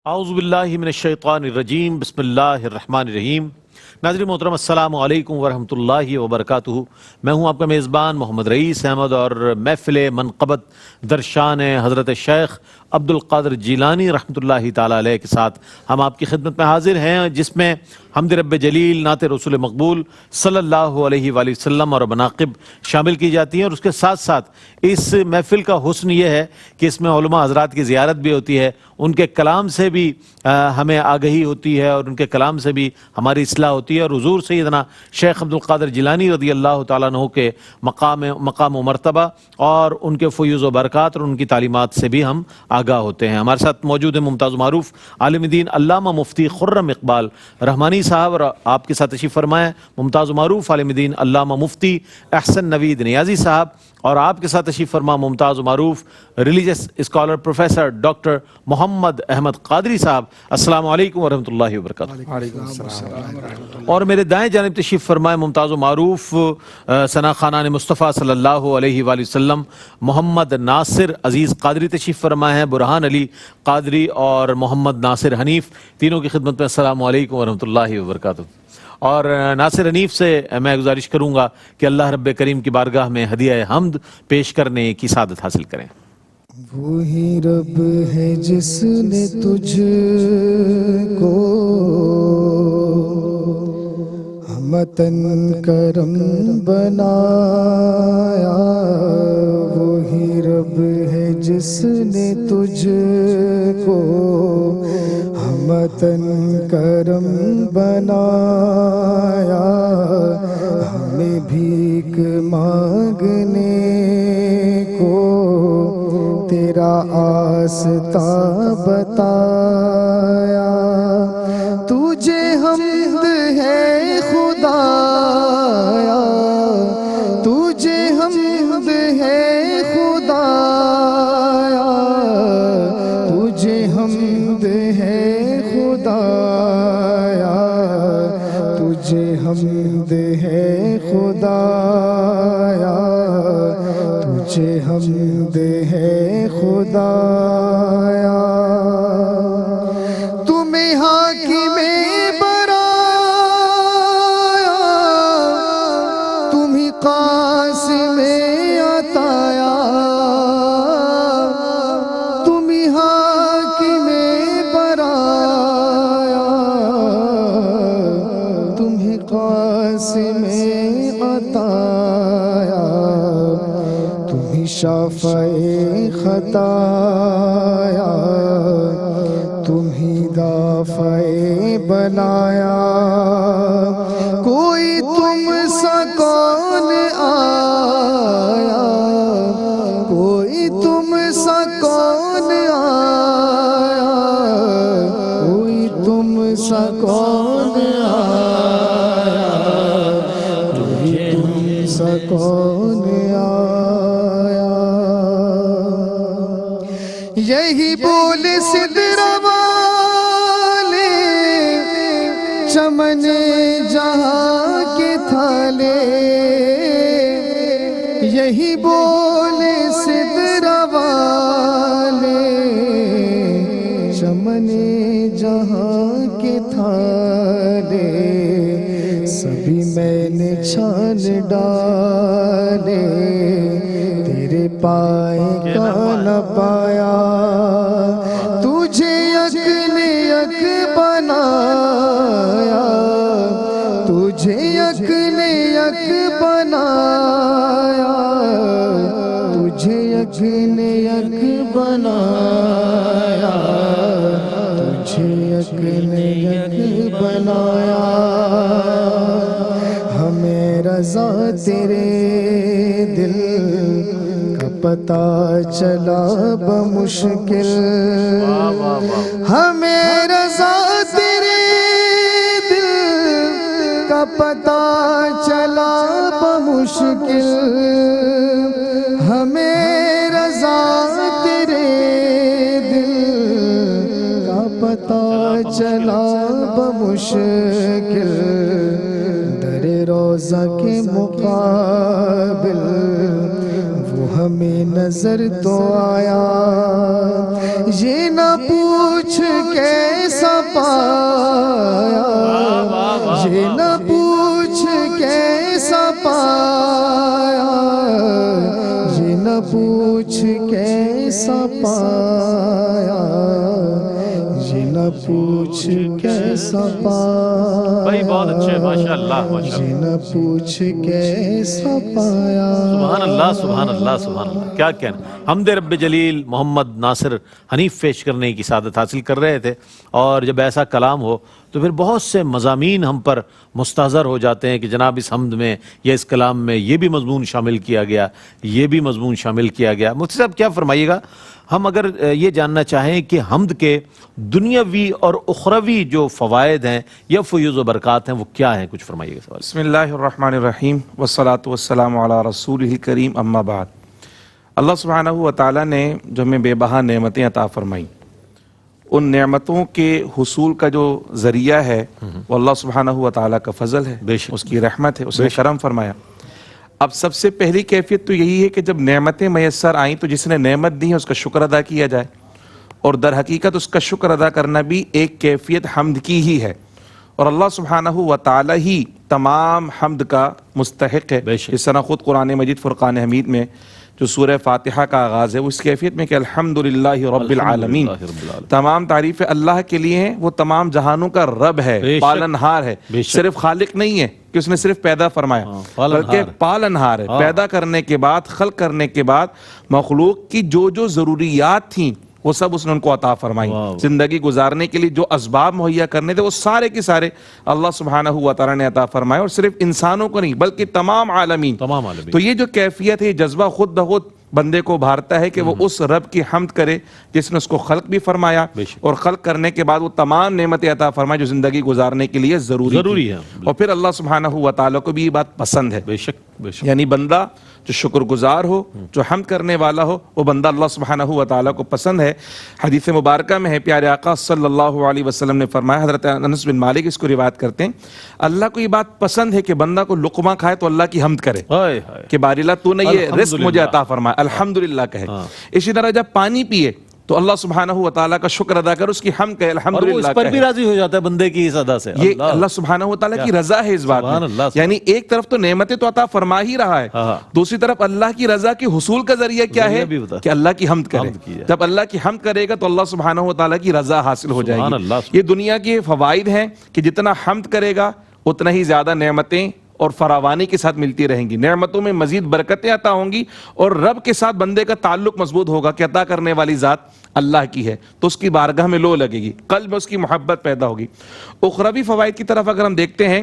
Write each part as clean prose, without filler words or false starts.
اعوذ باللہ من الشیطان الرجیم بسم اللہ الرحمن الرحیم۔ ناظرین محترم السلام علیکم ورحمۃ اللہ وبرکاتہ۔ میں ہوں آپ کا میزبان محمد رئیس احمد، اور محفل منقبت درشان حضرت شیخ عبد القادر جیلانی رحمۃ اللہ تعالیٰ علیہ کے ساتھ ہم آپ کی خدمت میں حاضر ہیں، جس میں حمد رب جلیل، نعت رسول مقبول صلی اللہ علیہ وآلہ وسلم اور مناقب شامل کی جاتی ہیں، اور اس کے ساتھ ساتھ اس محفل کا حسن یہ ہے کہ اس میں علماء حضرات کی زیارت بھی ہوتی ہے، ان کے کلام سے بھی ہمیں آگہی ہوتی ہے، اور ان کے کلام سے بھی ہماری اصلاح ہوتی ہے، اور حضور سیدنا شیخ عبد القادر جیلانی رضی اللہ تعالیٰ عنہ کے مقام و مرتبہ اور ان کے فیوز و برکات اور ان کی تعلیمات سے بھی ہم آگاہ ہوتے ہیں۔ ہمارے ساتھ موجود ہیں ممتاز و معروف عالم دین علامہ مفتی خرم اقبال رحمانی صاحب، اور آپ کے ساتھ تشریف فرمائے ممتاز و معروف عالم دین علامہ مفتی احسن نوید نیازی صاحب، اور آپ کے ساتھ تشریف فرما ممتاز و معروف ریلیجس اسکالر پروفیسر ڈاکٹر محمد احمد قادری صاحب۔ السلام علیکم ورحمۃ اللہ وبرکاتہ۔ اور میرے دائیں جانب تشریف فرمائے ممتاز و معروف ثنا خانان مصطفیٰ صلی اللہ علیہ وآلہ وسلم محمد ناصر عزیز قادری تشریف فرمائے ہیں، برہان علی قادری اور محمد ناصر حنیف، تینوں کی خدمت میں السلام علیکم ورحمۃ اللہ وبرکاتہ۔ اور ناصر حنیف سے میں گزارش کروں گا کہ اللہ رب کریم کی بارگاہ میں ہدیہ حمد پیش کرنے کی سعادت حاصل کریں۔ وہی رب ہے جس نے تجھ کو ہمتن کرم بنایا، وہی رب ہے جس نے تجھ کو ہمتن کرم بنایا، ہمیں بھیک مانگنے کو تیرا آستا بتایا، تجھے حمد ہے خدایا، تجھے حمد ہے خدایا، تجھے حمد ہے خدایا، تجھے حمد ہے خدایا، تجھے حمد ہے خدایا، تمہیں حاکم برایا، تمہیں قاسم عطایا، تمہیں حاکم برایا، تمہیں قاسم عطایا، تمہیں شافع خطایا، تمہیں دافع بلایا، کوئی تم سا کون آیا، کوئی تم سا کون آیا، کوئی تم سا کون آیا، کوئی تم سا کون آیا، یہی بول سدرا والے چمن جہاں کے تھالے، یہی بول سدرا والے چمن جہاں کے تھالے، سبھی میں نے چھان ڈالے، تیرے پائے کا نہ پایا، تجھے یک نے یک بنایا، تجھے یک نے یک بنایا، تجھے یک نے یک بنایا، تجھے یک نے یک بنایا، ہمیں رضا تیرے دل کا پتہ چلا بمشکل، ہمیں رضا تیرے دل کا پتہ چلا بمشکل، ہمیں رضا تیرے دل کا پتہ چلا بمشکل، در روضہ کے مقابل وہ ہمیں نظر تو آیا یہ نہ پوچھ کیسا پایا یہ نہ پوچھ کیسا پایا یہ نہ پوچھ کیسا پایا یہ نہ پوچھ کیسا پایا بھائی بہت اچھے ماشاءاللہ ماشاءاللہ یہ نہ پوچھ کیسا پایا سبحان اللہ سبحان اللہ سبحان اللہ کیا کہنا حمد رب جلیل محمد ناصر حنیف پیش کرنے کی سعادت حاصل کر رہے تھے اور جب ایسا کلام ہو تو پھر بہت سے مضامین ہم پر مستحضر ہو جاتے ہیں کہ جناب اس حمد میں یا اس کلام میں یہ بھی مضمون شامل کیا گیا یہ بھی مضمون شامل کیا گیا مفتی صاحب کیا فرمائیے گا ہم اگر یہ جاننا چاہیں کہ حمد کے دنیاوی اور اخروی جو فوائد ہیں یا فیوز و برکات ہیں وہ کیا ہیں کچھ فرمائیے گا سوال بسم اللہ الرحمن الرحیم والصلاة والسلام علی رسولہ الکریم اما بعد اللہ سبحانہ و تعالیٰ نے جو ہمیں بے بہا نعمتیں عطا فرمائیں ان نعمتوں کے حصول کا جو ذریعہ ہے وہ اللہ سبحانہ و تعالیٰ کا فضل ہے بے شک اس کی رحمت ہے اس نے کرم فرمایا اب سب سے پہلی کیفیت تو یہی ہے کہ جب نعمتیں میسر آئیں تو جس نے نعمت دی ہے اس کا شکر ادا کیا جائے اور در حقیقت اس کا شکر ادا کرنا بھی ایک کیفیت حمد کی ہی ہے اور اللہ سبحانہ و تعالی ہی تمام حمد کا مستحق ہے جس طرح خود قرآن مجید فرقان حمید میں جو سورہ فاتحہ کا آغاز ہے وہ اس کیفیت میں کہ الحمدللہ رب العالمین تمام تعریفیں اللہ کے لیے ہیں وہ تمام جہانوں کا رب ہے پالنہار ہے صرف خالق نہیں ہے کہ اس نے صرف پیدا فرمایا بلکہ پالنہار ہے پیدا کرنے کے بعد خلق کرنے کے بعد مخلوق کی جو جو ضروریات تھیں وہ سب اس نے ان کو عطا فرمائی زندگی گزارنے کے لیے جو اسباب مہیا کرنے تھے وہ سارے کے سارے اللہ سبحانہ و تعالیٰ نے عطا فرمائے اور صرف انسانوں کو نہیں بلکہ تمام عالمین تو یہ جو کیفیت ہے جذبہ خود بخود بندے کو ابھارتا ہے کہ وہ اس رب کی حمد کرے جس نے اس کو خلق بھی فرمایا اور خلق کرنے کے بعد وہ تمام نعمتیں عطا فرمائے جو زندگی گزارنے کے لیے ضروری ہے اور پھر اللہ سبحانہ و تعالیٰ کو بھی یہ بات پسند ہے یعنی بندہ جو شکر گزار ہو جو حمد کرنے والا ہو وہ بندہ اللہ سبحانہ و تعالیٰ کو پسند ہے حدیث مبارکہ میں ہے پیارے آقا صلی اللہ علیہ وسلم نے فرمایا حضرت انس بن مالک اس کو روایت کرتے ہیں اللہ کو یہ بات پسند ہے کہ بندہ کو لقمہ کھائے تو اللہ کی حمد کرے کہ باری اللہ تو نے یہ رزق مجھے عطا فرمایا الحمدللہ کہے اسی طرح جب پانی پیے تو اللہ سبحانہ و تعالیٰ کا شکر ادا کر اس کی حمد کہے الحمدللہ اس پر بھی راضی ہو جاتا ہے بندے کی اس ادا سے یہ اللہ سبحانہ و تعالیٰ کی رضا ہے اس بات میں یعنی ایک طرف تو نعمتیں تو عطا فرما ہی رہا ہے دوسری طرف اللہ کی رضا کی حصول کا ذریعہ کیا ہے کہ اللہ کی حمد کرے جب اللہ کی حمد کرے گا تو اللہ سبحانہ و تعالیٰ کی رضا حاصل ہو جائے گی یہ دنیا کے فوائد ہیں کہ جتنا حمد کرے گا اتنا ہی زیادہ نعمتیں اور فراوانی کے ساتھ ملتی رہیں گی نعمتوں میں مزید برکتیں عطا ہوں گی اور رب کے ساتھ بندے کا تعلق مضبوط ہوگا کہ عطا کرنے والی ذات اللہ کی ہے تو اس کی بارگاہ میں لو لگے گی قلب میں اس کی محبت پیدا ہوگی اخروی فوائد کی طرف اگر ہم دیکھتے ہیں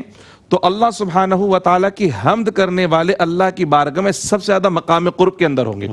تو اللہ سبحانہ و تعالیٰ کی حمد کرنے والے اللہ کی بارگاہ میں سب سے زیادہ مقام قرب کے اندر ہوں گے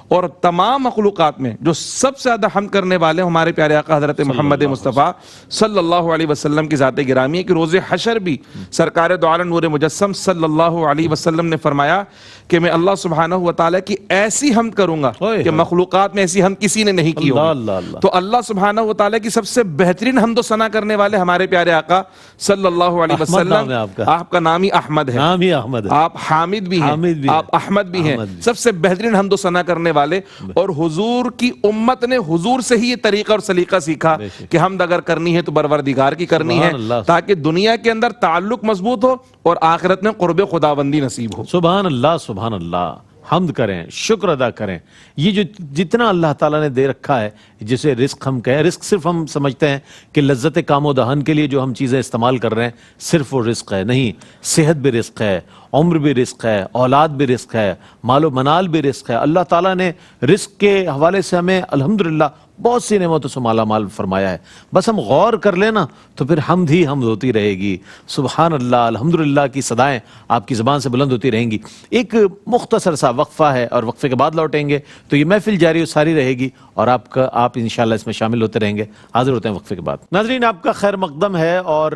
اور تمام مخلوقات میں جو سب سے زیادہ حمد کرنے والے ہمارے پیارے آقا حضرت محمد مصطفیٰ صلی اللہ علیہ وسلم کی ذات گرامی ہے کہ روز حشر بھی سرکار دو عالم نور مجسم صلی اللہ علیہ وسلم نے فرمایا کہ میں اللہ سبحانہ و تعالیٰ کی ایسی حمد کروں گا کہ مخلوقات میں ایسی حمد کسی نے نہیں کی ہوگی تو اللہ سبحانہ و تعالیٰ کی سب سے بہترین حمد و ثنا کرنے والے ہمارے پیارے آقا صلی اللہ علیہ وسلم آپ کا نام ہی احمد ہے آپ حامد بھی ہیں آپ احمد بھی ہیں سب سے بہترین حمد و ثنا کرنے والے اور حضور کی امت نے حضور سے ہی یہ طریقہ اور سلیقہ سیکھا کہ حمد اگر کرنی ہے تو پروردگار کی کرنی ہے تاکہ دنیا کے اندر تعلق مضبوط ہو اور آخرت میں قرب خداوندی نصیب ہو سبحان اللہ حمد کریں شکر ادا کریں یہ جو جتنا اللہ تعالیٰ نے دے رکھا ہے جسے رزق ہم کہیں رزق صرف ہم سمجھتے ہیں کہ لذت کام و دہن کے لیے جو ہم چیزیں استعمال کر رہے ہیں صرف وہ رزق ہے نہیں صحت بھی رزق ہے عمر بھی رزق ہے اولاد بھی رزق ہے مال و منال بھی رزق ہے اللہ تعالیٰ نے رزق کے حوالے سے ہمیں الحمدللہ بہت سی نعمتوں سے مالا مال فرمایا ہے بس ہم غور کر لینا تو پھر حمد ہی حمد ہوتی رہے گی سبحان اللہ الحمدللہ کی صدائیں آپ کی زبان سے بلند ہوتی رہیں گی ایک مختصر سا وقفہ ہے اور وقفے کے بعد لوٹیں گے تو یہ محفل جاری و ساری رہے گی اور آپ انشاءاللہ اس میں شامل ہوتے رہیں گے حاضر ہوتے ہیں وقفے کے بعد ناظرین آپ کا خیر مقدم ہے اور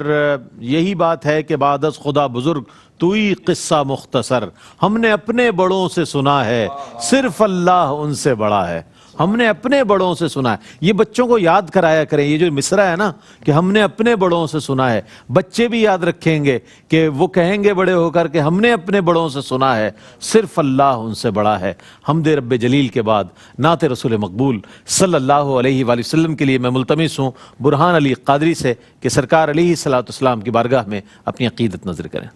یہی بات ہے کہ بعد از خدا بزرگ توئی قصہ مختصر ہم نے اپنے بڑوں سے سنا ہے صرف اللہ ان سے بڑا ہے. ہم نے اپنے بڑوں سے سنا ہے. یہ بچوں کو یاد کرایا کریں. یہ جو مصرع ہے نا کہ ہم نے اپنے بڑوں سے سنا ہے, بچے بھی یاد رکھیں گے کہ وہ کہیں گے بڑے ہو کر کہ ہم نے اپنے بڑوں سے سنا ہے صرف اللہ ان سے بڑا ہے. حمد رب جلیل کے بعد نعت رسول مقبول صلی اللہ علیہ وآلہ وسلم کے لیے میں ملتمس ہوں برہان علی قادری سے کہ سرکار علیہ الصلوۃ والسلام کی بارگاہ میں اپنی عقیدت نظر کریں.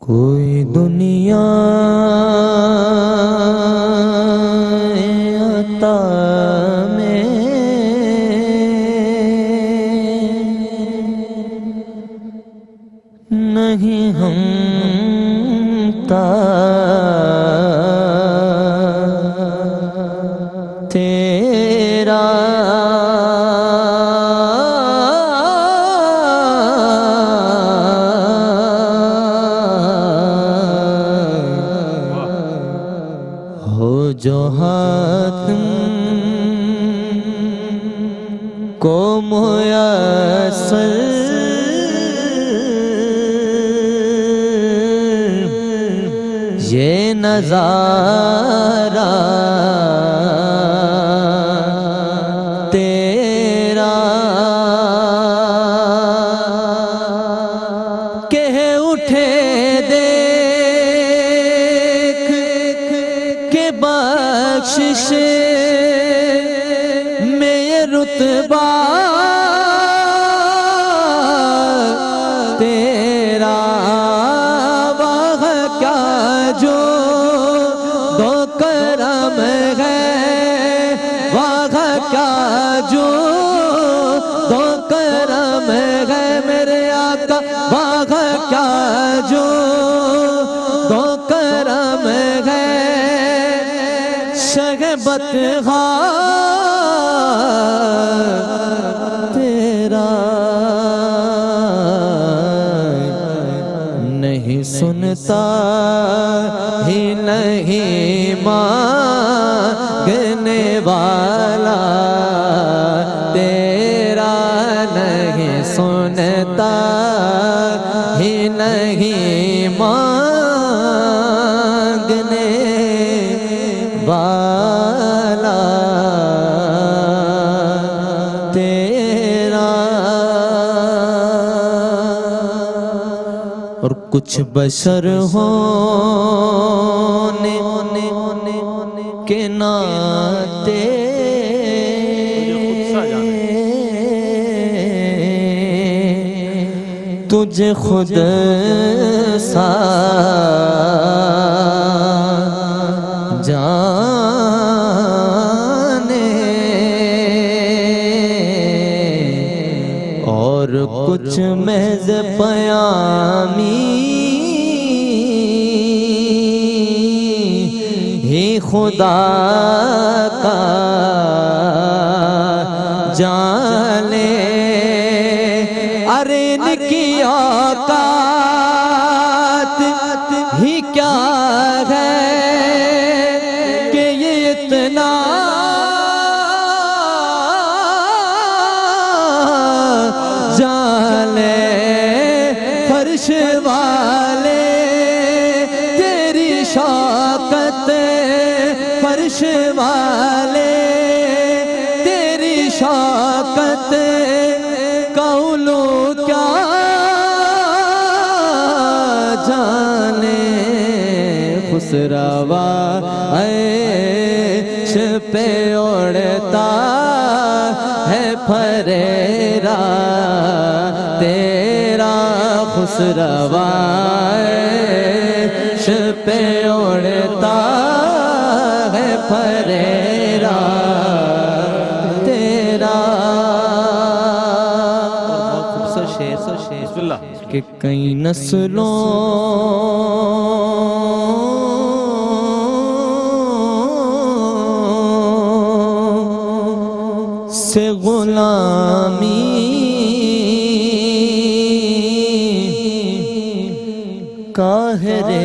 کوئی دنیا عطا میں نہیں ہم تیرا جو ہاتھ کو میسر یہ نظارہ تیرا کہ اٹھے بخشش میں یہ رتبہ تیرا واہ کیا جو دو کرم ہے واہ کیا جو دو کرم ہے میرے آقا واہ کیا جو دو کرم ہے شہبت تیرا نہیں سنتا ہی نہیں مانگنے والا تیرا نہیں سنتا ہی نہیں مانگنے والا تیرا. اور کچھ بشر ہونے کے ناطے تجھے خود سا جانے اور کچھ محض پیامی ہی خدا کا جانے. ارے ان کی اوقات ہی کیا ہے کہ یہ اتنا جانے. فرش والے تیری شوکت فرش والے تیری شوکت قولو کیا جانے. خسروا عیش پہ اڑتا ہے پھریرا تیرا خسروا عیش پہ اڑتا ہے پھریرا تیرا. کہ کئی نسلوں سے غلامی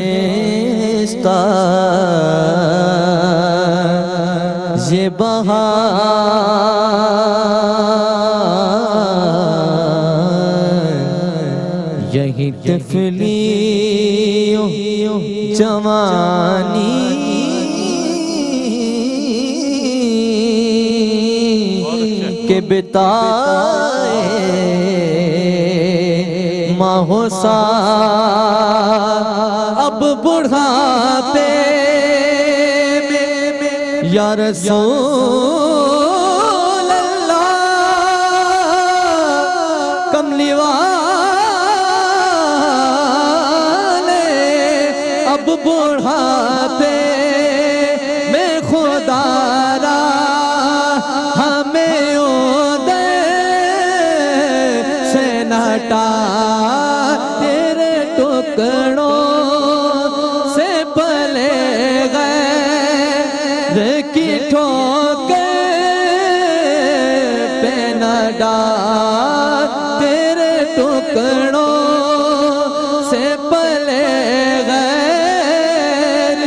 کاہرستہ یہ بہار. طفلی جوانی کے بتائے ماہو سا اب بڑھاپے میں یا رسول اللہ کملی والے اب بڑھاپے میں خدا را ہمیں اودے سے نٹا تیرے ٹکڑوں سے پلے گئے کی ٹھوکر پہ نہ ڈال تیرے ٹکڑوں سے پلے غیر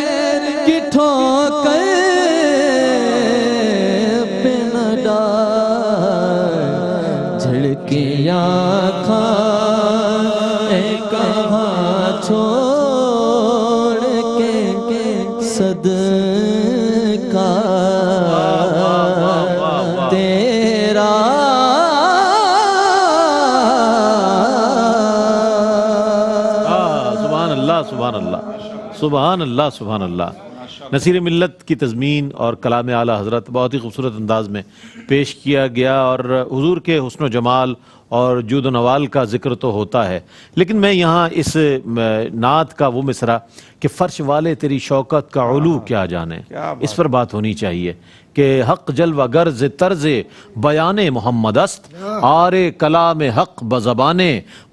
کی ٹھوکر پہ نہ ڈال جھڑکیاں کھائے کہاں چھوڑ کے صدقہ تیرا سبحان اللہ سبحان اللہ سبحان اللہ سبحان اللہ. نصیر ملت کی تضمین اور کلام اعلیٰ حضرت بہت ہی خوبصورت انداز میں پیش کیا گیا، اور حضور کے حسن و جمال اور جود و نوال کا ذکر تو ہوتا ہے، لیکن میں یہاں اس نعت کا وہ مصرع کہ فرش والے تیری شوکت کا علو کیا جانے، اس پر بات ہونی چاہیے کہ حق جلوہ گرز طرز بیان محمد است، آر کلام حق بزبان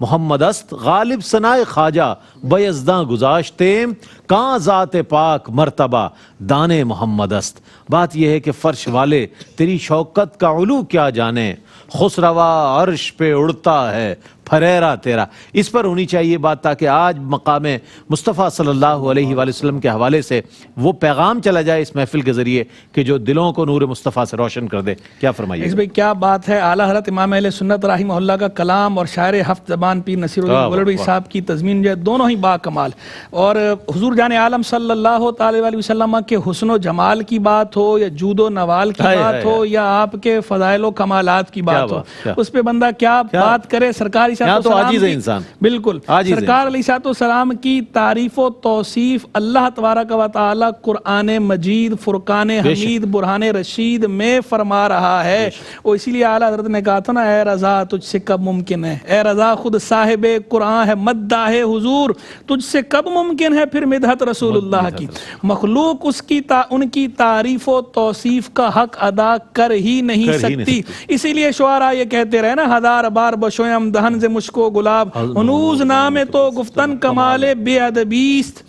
محمد است، غالب ثنائے خواجہ بیزداں گزاشتے کہاں ذات پاک مرتبہ دان محمد است. بات یہ ہے کہ فرش والے تیری شوکت کا علو کیا جانے، خسروا عرش پہ اڑتا ہے پھریرا تیرا. اس پر ہونی چاہیے بات تاکہ آج مقام مصطفیٰ صلی اللہ علیہ وآلہ وسلم کے حوالے سے وہ پیغام چلا جائے اس محفل کے ذریعے کہ جو دلوں کو نور مصطفیٰ سے روشن کر دے. کیا فرمائیے اس بھائی کیا بات ہے. اعلیٰ حضرت امام اہل سنت رحمہ اللہ کا کلام اور شاعر ہفت زبان پیر نصیر الدین گولڑوی صاحب کی تضمین جو ہے دونوں ہی با کمال. اور حضور جان عالم صلی اللہ علیہ وسلم کے حسن و جمال کی بات ہو یا جود و نوال کی بات ہو یا آپ کے فضائل و کمالات کی بات ہو، اس پہ بندہ کیا بات کرے. سرکار انسان بالکل سرکار علیہ السلام کی تعریف و توصیف اللہ تبارک و تعالی قرآن مجید فرقان حمید برہان رشید میں فرما رہا ہے. اور اسی لیے اعلیٰ حضرت نے کہا تھا نا، اے رضا تجھ سے کب ممکن ہے، اے رضا خود صاحب قرآن ہے، مداح حضور تجھ سے کب ممکن ہے پھر مدحت رسول اللہ کی. مخلوق اس کی ان کی تعریف و توصیف کا حق ادا کر ہی نہیں سکتی. اسی لیے شعراء یہ کہتے رہے نا، ہزار بار بشویم دہن سے مشکو گلاب ہنوز نام تو گفتن کمال بے ادبیست.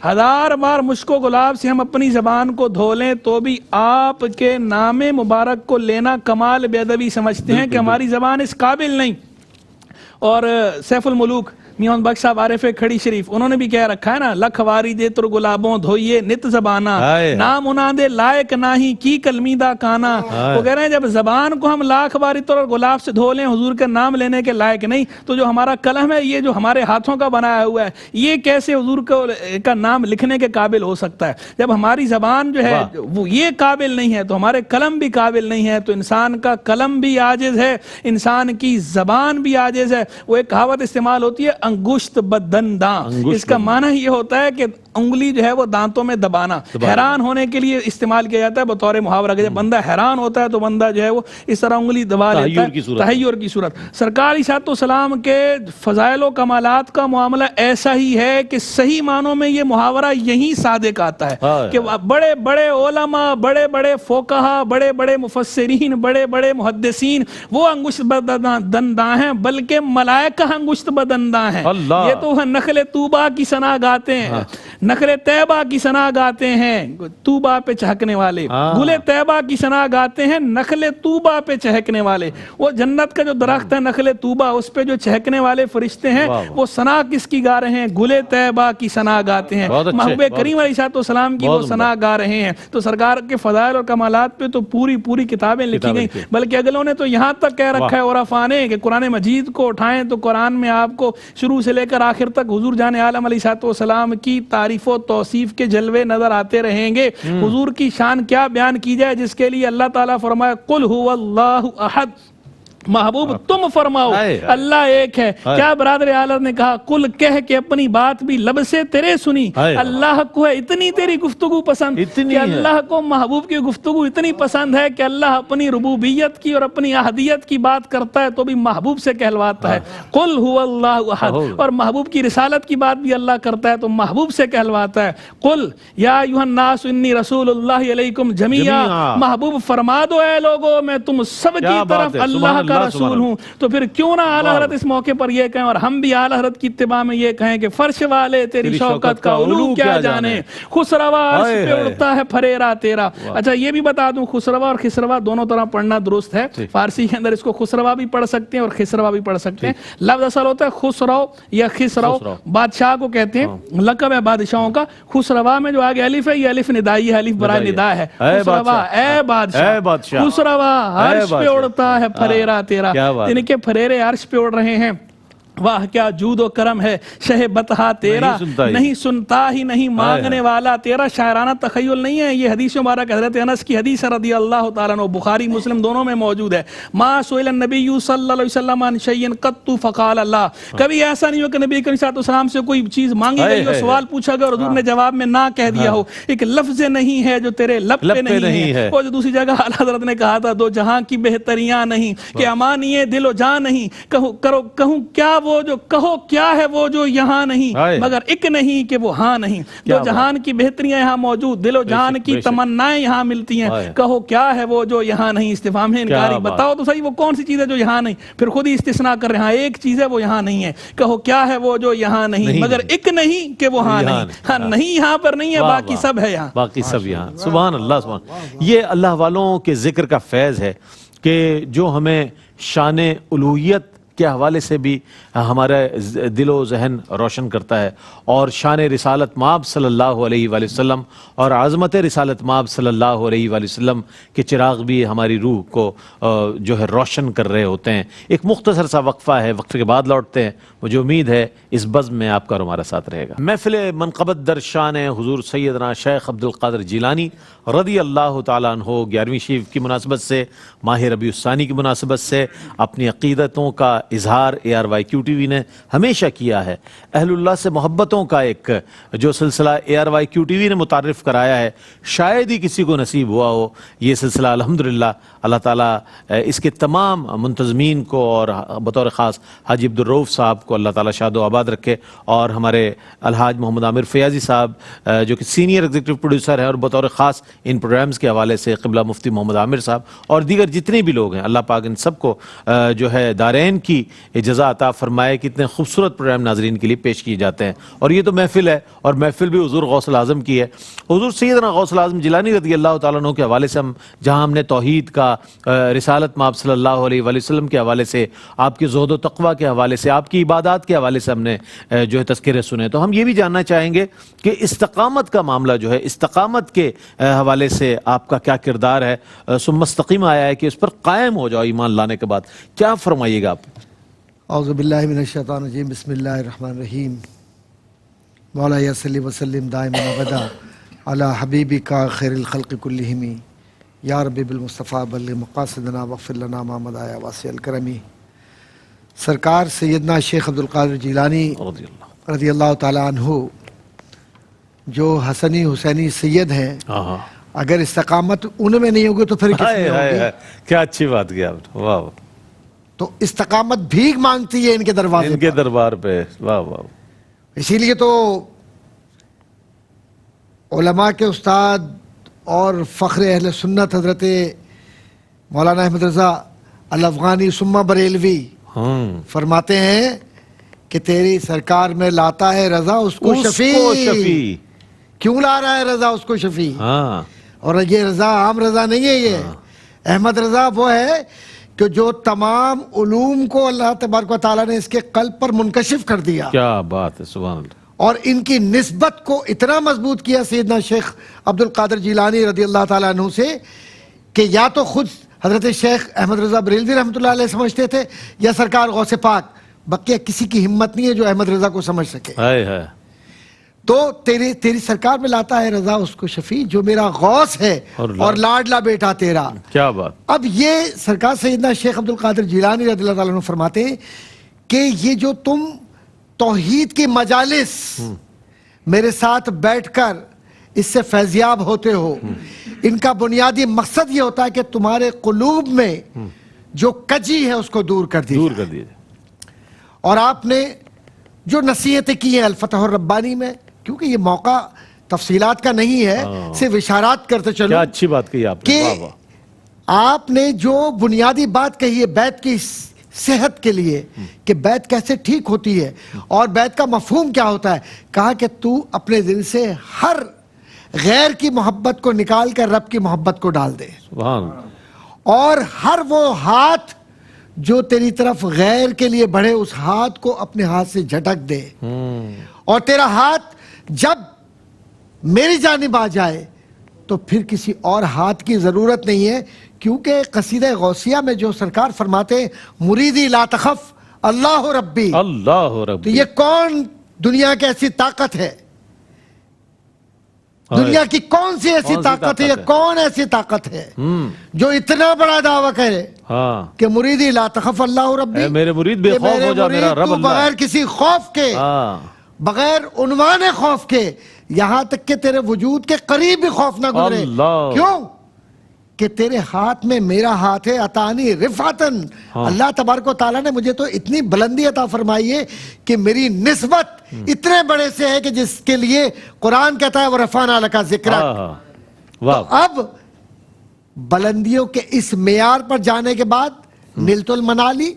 ہزار بار مشک و گلاب سے ہم اپنی زبان کو دھو لیں تو بھی آپ کے نام مبارک کو لینا کمال بے ادبی سمجھتے ہیں کہ ہماری زبان اس قابل نہیں. اور سیف الملوک میاں بخش صاحب عارف کھڑی شریف انہوں نے بھی کہہ رکھا ہے نا، لکھ واری دے تر گلابوں دھوئیے نت زبانہ نام انہاں دے لائق ناہی کی کلمیدہ کانا. وہ کہہ رہے ہیں جب زبان کو ہم لاکھ واری تر گلاب سے دھو لیں حضور کا نام لینے کے لائق نہیں، تو جو ہمارا قلم ہے یہ جو ہمارے ہاتھوں کا بنایا ہوا ہے یہ کیسے حضور کا نام لکھنے کے قابل ہو سکتا ہے. جب ہماری زبان جو ہے وہ یہ قابل نہیں ہے تو ہمارے قلم بھی قابل نہیں ہے. تو انسان کا قلم بھی عاجز ہے، انسان کی زبان بھی عاجز ہے. وہ ایک کہاوت استعمال ہوتی ہے انگشت بدنداں، اس کا معنی یہ ہوتا ہے کہ انگلی جو ہے وہ دانتوں میں دبانا. حیران ہونے کے لیے استعمال کیا جاتا ہے بطور محاورہ کہ جب بندہ حیران ہوتا ہے تو بندہ جو ہے وہ اس طرح انگلی دبا لیتا ہے، تحیر کی صورت. سرکار علیہ السلام کے فضائل و کمالات کا معاملہ ایسا ہی ہے کہ صحیح معنوں میں یہ محاورہ یہیں صادق آتا ہے کہ بڑے بڑے علماء، بڑے بڑے فقہا، بڑے بڑے مفسرین، بڑے بڑے محدثین وہ انگشت بدنداں ہیں، بلکہ ملائکہ انگشت بدنداں ہیں. یہ تو نخل طوبہ کی ثنا گاتے ہیں. نخل طیبہ کی ثنا گاتے ہیں طوبہ پہ چہکنے والے، گل طیبہ کی ثنا گاتے ہیں نخل طوبہ پہ چہکنے والے. وہ جنت کا جو درخت ہے نخل طوبہ، اس پہ جو چہکنے والے فرشتے ہیں وہ ثنا کس کی گا رہے ہیں؟ گل طیبہ کی ثنا گاتے ہیں. محبوب کریم علیہ السلام کی وہ ثنا گا رہے ہیں. تو سرکار کے فضائل اور کمالات پہ تو پوری کتابیں لکھی گئیں، بلکہ اگلوں نے تو یہاں تک کہہ رکھا ہے عرفاء نے کہ قرآن مجید کو اٹھائیں تو قرآن میں آپ کو شروع سے لے کر آخر تک حضور جان عالم علیہ السلام کی تعریف و توصیف کے جلوے نظر آتے رہیں گے. حضور کی شان کیا بیان کی جائے جس کے لیے اللہ تعالیٰ فرمایا قل هو اللہ احد. محبوب تم فرماؤ اللہ ایک ہے. کیا برادر اعلیٰ نے کہا قل کہہ کے اپنی بات بھی لب سے تیرے سنی. اللہ کو ہے اتنی تیری گفتگو پسند کہ اللہ کو محبوب کی گفتگو اتنی پسند ہے کہ اللہ اپنی ربوبیت کی اور اپنی احدیت کی بات کرتا ہے تو بھی محبوب سے کہلواتا ہے قل هو اللہ احد. اور محبوب کی رسالت کی بات بھی اللہ کرتا ہے تو محبوب سے کہلواتا ہے قل یا ایھا الناس انی رسول اللہ علیکم جمیعا. محبوب فرما دو اے لوگو میں تم سب کی طرف اللہ کا رسول ہوں. تو پھر کیوں نہ اعلیٰ حضرت اس موقع پر یہ کہیں اور ہم بھی اعلیٰ حضرت کی اتباع میں یہ کہیں کہ فرش والے تیری شوکت کا علو کیا جانے، خسروا عرش پہ اڑتا ہے پھریرا تیرا. اچھا یہ بھی بتا دوں خسروا اور خسروا دونوں طرح پڑھنا درست ہے. فارسی کے اندر اس کو خسروا بھی پڑھ سکتے ہیں اور خسروا بھی پڑھ سکتے ہیں. لفظ اصل ہوتا ہے خسرو یا خسرو. بادشاہ کو کہتے ہیں، لقب ہے بادشاہوں کا. خسروا میں جو آگے الف ہے یہ الف ندائی ہے، الف برائے ندا ہے. خسروا اے بادشاہ، خسروا عرش پہ اڑتا ہے پھریرا تیرا، یعنی کہ پھریرے عرش پہ اڑ رہے ہیں. واہ کیا جود و کرم ہے شہ بطحا تیرا، نہیں سنتا ہی نہیں مانگنے والا تیرا. شاعرانہ تخیل نہیں ہے یہ. حدیث مبارک حضرت انس کی حدیث رضی اللہ تعالیٰ عنہ بخاری مسلم دونوں میں موجود ہے. ما سئل النبی صلی اللہ علیہ وسلم عن شیء قط فقال اللہ. کبھی ایسا نہیں ہو کہ نبی کریم صلی اللہ علیہ وسلم سے کوئی چیز مانگی گئی ہو، سوال پوچھا گیا اور حضور نے جواب میں نہ کہہ دیا ہو. ایک لفظ نہیں ہے جو تیرے لب پہ نہیں ہے. اور دوسری جگہ اعلیٰ حضرت نے کہا تھا دو جہاں کی بہتریاں نہیں کہ امانی دل و جان نہیں. کہوں کیا وہ جو کہو کیا ہے وہ جو یہاں نہیں، مگر ایک نہیں کہ وہ ہاں نہیں. دو جہان کی بہتریاں یہاں موجود، دل و جان کی تمنائیں یہاں ملتی ہیں. کہو کیا ہے وہ جو یہاں نہیں. استفہام ہے انکاری. بتاؤ تو صحیح وہ کون سی چیز ہے جو یہاں نہیں. پھر خود ہی استثناء کر رہے ہیں ایک چیز ہے وہ یہاں نہیں ہے. کہو کیا ہے وہ جو یہاں نہیں، مگر ایک نہیں کہ وہ ہاں نہیں. ہاں نہیں یہاں پر نہیں ہے، باقی سب ہے یہاں. باقی سب یہاں. سبحان اللہ سبحان. یہ اللہ والوں کے ذکر کا فیض ہے کہ جو ہمیں شان الوہیت کے حوالے سے بھی ہمارے دل و ذہن روشن کرتا ہے، اور شان رسالت مآب صلی اللہ علیہ وآلہ وسلم اور عظمت رسالت مآب صلی اللہ علیہ وآلہ وسلم کے چراغ بھی ہماری روح کو جو ہے روشن کر رہے ہوتے ہیں. ایک مختصر سا وقفہ ہے، وقفے کے بعد لوٹتے ہیں. مجھے امید ہے اس بزم میں آپ کا اور ہمارا ساتھ رہے گا. محفل منقبت در شان حضور سیدنا شیخ عبد القادر جیلانی رضی اللہ تعالیٰ عنہ 11ویں شریف کی مناسبت سے، ماہ ربیع الثانی کی مناسبت سے اپنی عقیدتوں کا اظہار ARYQ-TV نے ہمیشہ کیا ہے. اہل اللہ سے محبتوں کا ایک جو سلسلہ ARYQ-TV نے متعارف کرایا ہے، شاید ہی کسی کو نصیب ہوا ہو یہ سلسلہ. الحمدللہ اللہ تعالیٰ اس کے تمام منتظمین کو اور بطور خاص حاجی عبدالرؤف صاحب کو اللہ تعالیٰ شاد و آباد رکھے، اور ہمارے الحاج محمد عامر فیاضی صاحب جو کہ سینئر ایگزیکٹو پروڈیوسر ہیں، اور بطور خاص ان پروگرامز کے حوالے سے قبلہ مفتی محمد عامر صاحب اور دیگر جتنے بھی لوگ ہیں، اللہ پاک ان سب کو جو ہے دارین کی جزا عطا فرمائے. کتنے خوبصورت پروگرام ناظرین کے لیے پیش کیے جاتے ہیں. اور یہ تو محفل ہے، اور محفل بھی حضور غوث الاعظم کی ہے. حضور سیدنا غوث الاعظم جیلانی رضی اللہ تعالیٰ عنہ کے حوالے سے جہاں ہم نے توحید کا، رسالت مآب صلی اللہ علیہ وآلہ وسلم کے حوالے سے، آپ کے زہد و تقویٰ کے حوالے سے، آپ کی عبادات کے حوالے سے ہم نے جو ہے تذکرے سنے، تو ہم یہ بھی جاننا چاہیں گے کہ استقامت کا معاملہ جو ہے، استقامت کے حوالے سے آپ کا کیا کردار ہے. ثم استقیم آیا ہے کہ اس پر قائم ہو جاؤ ایمان لانے کے بعد. کیا فرمائیے گا آپ؟ اعوذ باللہ من الشیطان الرجیم. بسم اللہ الرحمن الرحیم. مولا یا صلی وسلم دائما ابدا علی حبیبک خیر الخلق کلہم یا رب بالمصطفیٰ بلغ مقاصدنا واغفر لنا ما مضی یا واسع الکرم. سرکار سیدنا شیخ عبد القادر جیلانی رضی اللہ تعالیٰ عنہ جو حسنی حسینی سید ہیں، اگر استقامت ان میں نہیں ہوگی تو پھر کس میں ہوگی؟ کیا اچھی بات کی آپ نے. واہ. تو استقامت بھیک مانگتی ہے ان کے دروازے، ان کے دربار پہ. واہ واہ. اسی لیے تو علماء کے استاد اور فخر اہل سنت حضرت مولانا احمد رضا الافغانی ثم بریلوی فرماتے ہیں کہ تیری سرکار میں لاتا ہے رضا اس کو شفیع. کیوں لا رہا ہے رضا اس کو شفیع؟ ہاں اور یہ رضا عام رضا نہیں ہے، یہ احمد رضا وہ ہے کہ جو تمام علوم کو اللہ تبارک و تعالیٰ نے اس کے قلب پر منکشف کر دیا، کیا بات ہے، سبحان اللہ. اور ان کی نسبت کو اتنا مضبوط کیا سیدنا شیخ عبد القادر جیلانی رضی اللہ تعالیٰ عنہ سے کہ یا تو خود حضرت شیخ احمد رضا بریلوی رحمۃ اللہ علیہ سمجھتے تھے یا سرکار غوث پاک. بقیہ کسی کی ہمت نہیں ہے جو احمد رضا کو سمجھ سکے. ہائے ہائے. تو تیری سرکار میں لاتا ہے رضا اس کو شفیع جو میرا غوث ہے اور لاڈلا بیٹا تیرا. کیا بات. اب یہ سرکار سیدنا شیخ عبد القادر جیلانی رضی اللہ تعالیٰ عنہ فرماتے ہیں کہ یہ جو تم توحید کی مجالس میرے ساتھ بیٹھ کر اس سے فیضیاب ہوتے ہو، ان کا بنیادی مقصد یہ ہوتا ہے کہ تمہارے قلوب میں جو کجی ہے اس کو دور کر دی دور کر دیجیے. اور آپ نے جو نصیحتیں کی ہیں الفتح الربانی میں، کیونکہ یہ موقع تفصیلات کا نہیں ہے، صرف اشارات کرتے چلو. کیا اچھی بات کہی آپ نے. کہ واہ واہ. آپ نے جو بنیادی بات کہی ہے بیت کی صحت کے لیے کہ بیت کیسے ٹھیک ہوتی ہے اور بیت کا مفہوم کیا ہوتا ہے، کہا کہ تو اپنے دل سے ہر غیر کی محبت کو نکال کر رب کی محبت کو ڈال دے، سبحان اللہ. اور ہر وہ ہاتھ جو تیری طرف غیر کے لیے بڑھے اس ہاتھ کو اپنے ہاتھ سے جھٹک دے، اور تیرا ہاتھ جب میری جانب آ جائے تو پھر کسی اور ہاتھ کی ضرورت نہیں ہے. کیونکہ قصیدہ غوثیہ میں جو سرکار فرماتے ہیں مریدی لا تخف اللہ ربی، اللہ تو ربی. یہ کون دنیا کی ایسی طاقت ہے، دنیا کی کون سی ایسی طاقت ہے، یہ کون ایسی طاقت ہے جو اتنا بڑا دعویٰ کرے ہاں کہ مریدی لا تخف اللہ ربی، اے میرے مرید بے کہ خوف میرے ہو جا، میرا مرید رب تو اللہ. بغیر کسی خوف کے، ہاں بغیر عنوان خوف کے، یہاں تک کہ تیرے وجود کے قریب بھی خوف نہ گزرے. اللہ. کیوں کہ تیرے ہاتھ میں میرا ہاتھ ہے. عطانی رفعتن، اللہ تبارک و تعالیٰ نے مجھے تو اتنی بلندی عطا فرمائی ہے کہ میری نسبت اتنے بڑے سے ہے کہ جس کے لیے قرآن کہتا ہے وَرَفَعْنَا لَكَ ذِكْرَكَ. ہاں. واہ. اب بلندیوں کے اس معیار پر جانے کے بعد نلت المنالی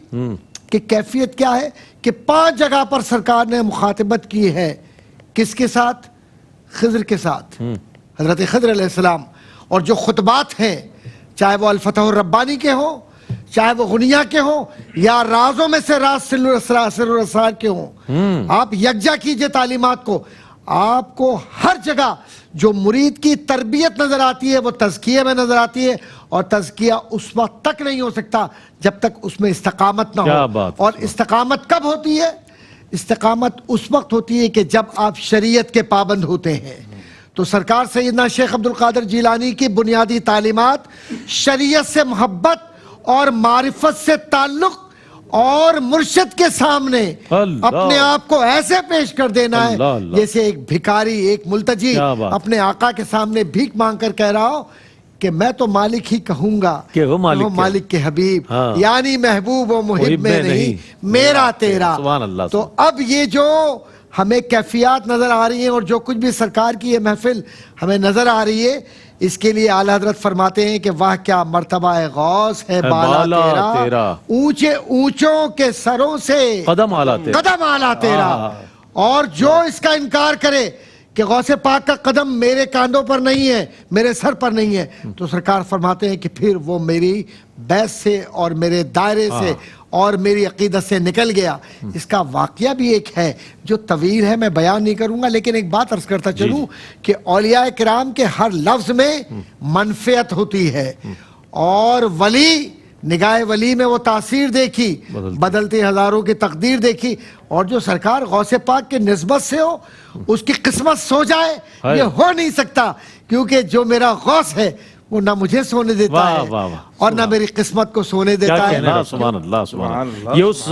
کی کیفیت کیا ہے کہ 5 جگہ پر سرکار نے مخاطبت کی ہے. کس کے ساتھ؟ خضر کے ساتھ، حضرت خضر علیہ السلام. اور جو خطبات ہیں چاہے وہ الفتح الربانی کے ہوں، چاہے وہ غنیہ کے ہوں، یا رازوں میں سے راز سر الاسرار کے ہوں، آپ یکجا کیجئے تعلیمات کو. آپ کو ہر جگہ جو مرید کی تربیت نظر آتی ہے وہ تزکیے میں نظر آتی ہے، اور تزکیہ اس وقت تک نہیں ہو سکتا جب تک اس میں استقامت نہ ہو. اور استقامت کب ہوتی ہے؟ استقامت اس وقت ہوتی ہے کہ جب آپ شریعت کے پابند ہوتے ہیں. تو سرکار سیدنا شیخ عبد القادر جیلانی کی بنیادی تعلیمات شریعت سے محبت اور معرفت سے تعلق اور مرشد کے سامنے اپنے آپ کو ایسے پیش کر دینا ہے جیسے ایک بھکاری، ایک ملتجی اپنے آقا کے سامنے بھیک مانگ کر کہہ رہا ہو کہ میں تو مالک ہی کہوں گا کہ وہ مالک کے حبیب، یعنی محبوب و محب میں نہیں میرا تیرا. تو اب یہ جو ہمیں کیفیات نظر آ رہی ہیں اور جو کچھ بھی سرکار کی یہ محفل ہمیں نظر آ رہی ہے، اس کے لیے اعلیٰ حضرت فرماتے ہیں کہ واہ کیا مرتبہ غوث ہے بالا تیرا، اونچے اونچوں کے سروں سے قدم اعلیٰ تیرا. اور جو اس کا انکار کرے کہ غوث پاک کا قدم میرے کاندھوں پر نہیں ہے، میرے سر پر نہیں ہے، تو سرکار فرماتے ہیں کہ پھر وہ میری بیعت سے اور میرے دائرے سے اور میری عقیدت سے نکل گیا. اس کا واقعہ بھی ایک ہے جو طویل ہے، میں بیان نہیں کروں گا، لیکن ایک بات عرض کرتا چلوں کہ اولیاء کرام کے ہر لفظ میں منفعت ہوتی ہے، اور ولی نگاہ ولی میں وہ تاثیر دیکھی، بدلتی ہزاروں کی تقدیر دیکھی. اور جو سرکار غوث پاک کے نسبت سے ہو اس کی قسمت سو جائے، یہ ہو نہیں سکتا، کیونکہ جو میرا غوث ہے وہ نہ مجھے سونے دیتا ہے اور نہ میری قسمت کو سونے دیتا ہے. سبحان اللہ سبحان اللہ. یہ اس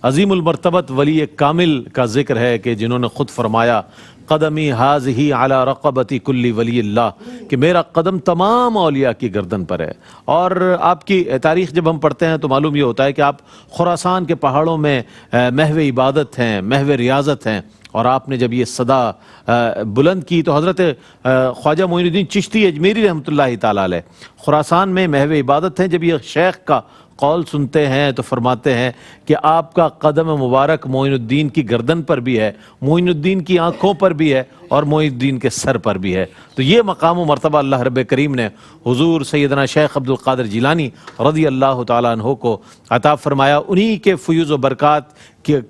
عظیم المرتبت ولی کامل کا ذکر ہے کہ جنہوں نے خود فرمایا قدمی حاضی علی رقبتی کلی ولی اللہ، کہ میرا قدم تمام اولیاء کی گردن پر ہے. اور آپ کی تاریخ جب ہم پڑھتے ہیں تو معلوم یہ ہوتا ہے کہ آپ خراسان کے پہاڑوں میں محو عبادت ہیں، محو ریاضت ہیں. اور آپ نے جب یہ صدا بلند کی تو حضرت خواجہ معین الدین چشتی اجمیری رحمۃ اللہ تعالیٰ علیہ خراسان میں محو عبادت ہیں. جب یہ شیخ کا قول سنتے ہیں تو فرماتے ہیں کہ آپ کا قدم مبارک معین الدین کی گردن پر بھی ہے، معین الدین کی آنکھوں پر بھی ہے اور معین الدین کے سر پر بھی ہے۔ تو یہ مقام و مرتبہ اللہ رب کریم نے حضور سیدنا شیخ عبد القادر جیلانی رضی اللہ تعالیٰ عنہ کو عطا فرمایا۔ انہی کے فیوز و برکات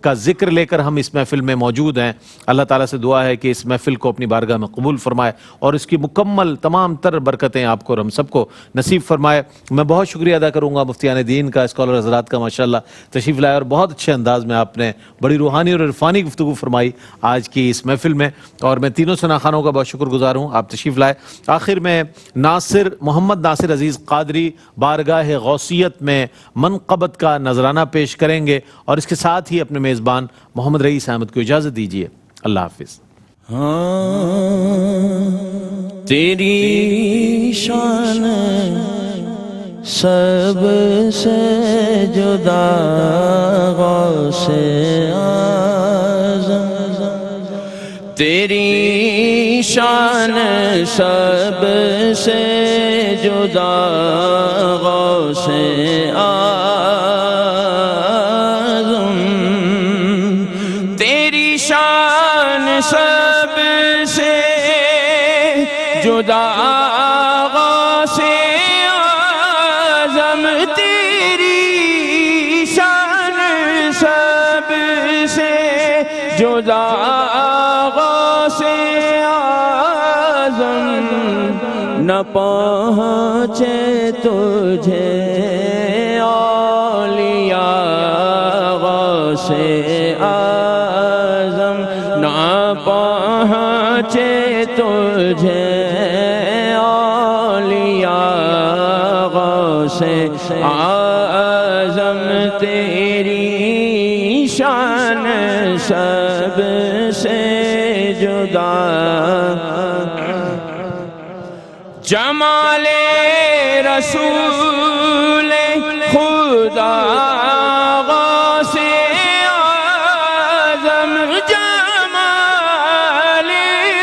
کا ذکر لے کر ہم اس محفل میں موجود ہیں۔ اللہ تعالیٰ سے دعا ہے کہ اس محفل کو اپنی بارگاہ میں قبول فرمائے اور اس کی مکمل تمام تر برکتیں آپ کو اور ہم سب کو نصیب فرمائے۔ میں بہت شکریہ ادا کروں گا مفتیان دین کا، اسکالر حضرات کا، ماشاءاللہ تشریف لائے اور بہت اچھے انداز میں آپ نے بڑی روحانی اور عرفانی گفتگو فرمائی آج کی اس محفل میں، اور میں تینوں ثنا خانوں کا بہت شکر گزار ہوں، آپ تشریف لائے۔ آخر میں محمد ناصر عزیز قادری بارگاہ غوثیت میں منقبت کا نذرانہ پیش کریں گے، اور اس کے ساتھ ہی اپنے میزبان محمد رئیس احمد کو اجازت دیجیے۔ اللہ حافظ۔ تیری شان سب سے جدا غوث اعظم، تیری شان سب سے جدا غوث اعظم، تیری شان سب سے جدا غوث اعظم، تیری شان سب سے جدا غوث اعظم، نہ پہنچے تجھے اولیاء غوث اعظم، نہ پہنچے تجھے اولیاء غوث اعظم، تیری شان سب سے جدا، جمال رسول خدا غوث اعظم، جمال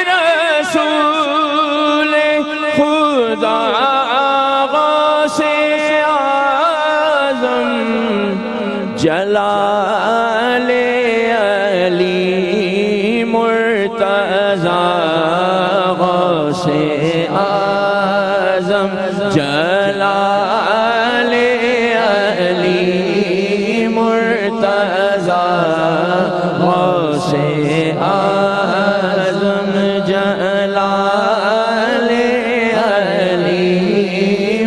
رسول خدا غوث اعظم، جلال علی مرتضی غوث اعظم، جلال علی مرتضی غوث اعظم، جلال علی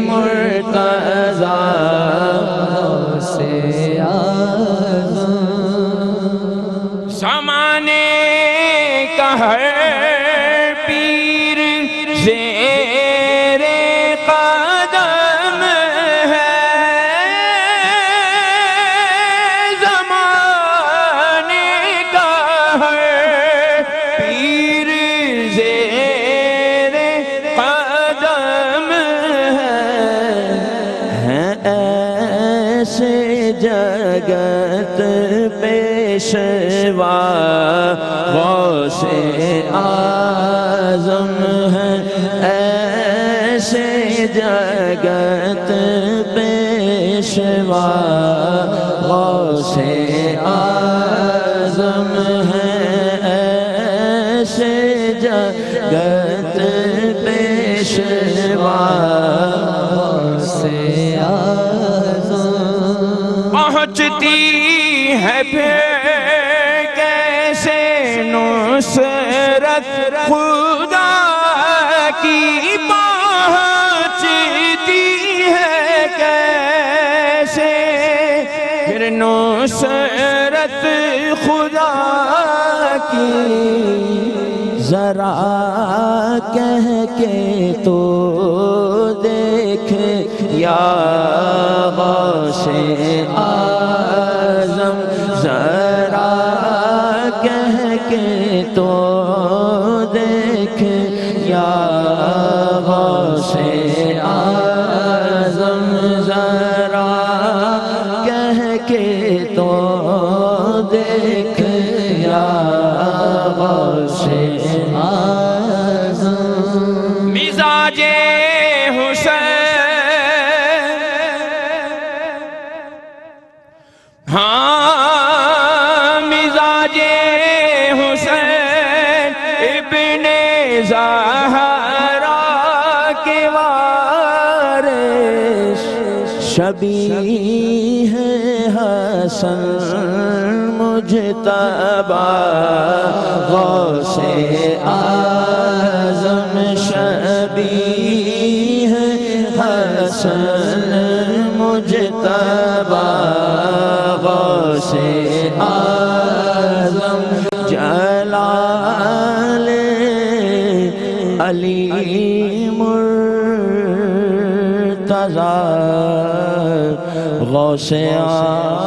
مرتضی غوث اعظم، زمانے کا ہر پیر زیر قدم ہے، زمانے کا ہر پیر زیر قدم ہے، ایسے جگت پیشوا غوث اعظم ہے، ایسے جگت پیشوا غوث اعظم ہے، ایسے جگت پیشوا غوث اعظم، پہنچتی ہے پھر کیسے نصرت خدا کی، پہنچتی ہے کیسے پھر نصرت خدا کی، ذرا کہہ کے تو دیکھ یا غوث اعظم، ذرا کہہ کے تو دیکھ یا غوث اعظم، ذرا کہہ کے تو دیکھ یا غوث اعظم، مزاج حسین شبیہ حسن مجتبی غوث اعظم شبیہ حسن مجتبی غوث اعظم جلال علی مرتضی غوث اعظم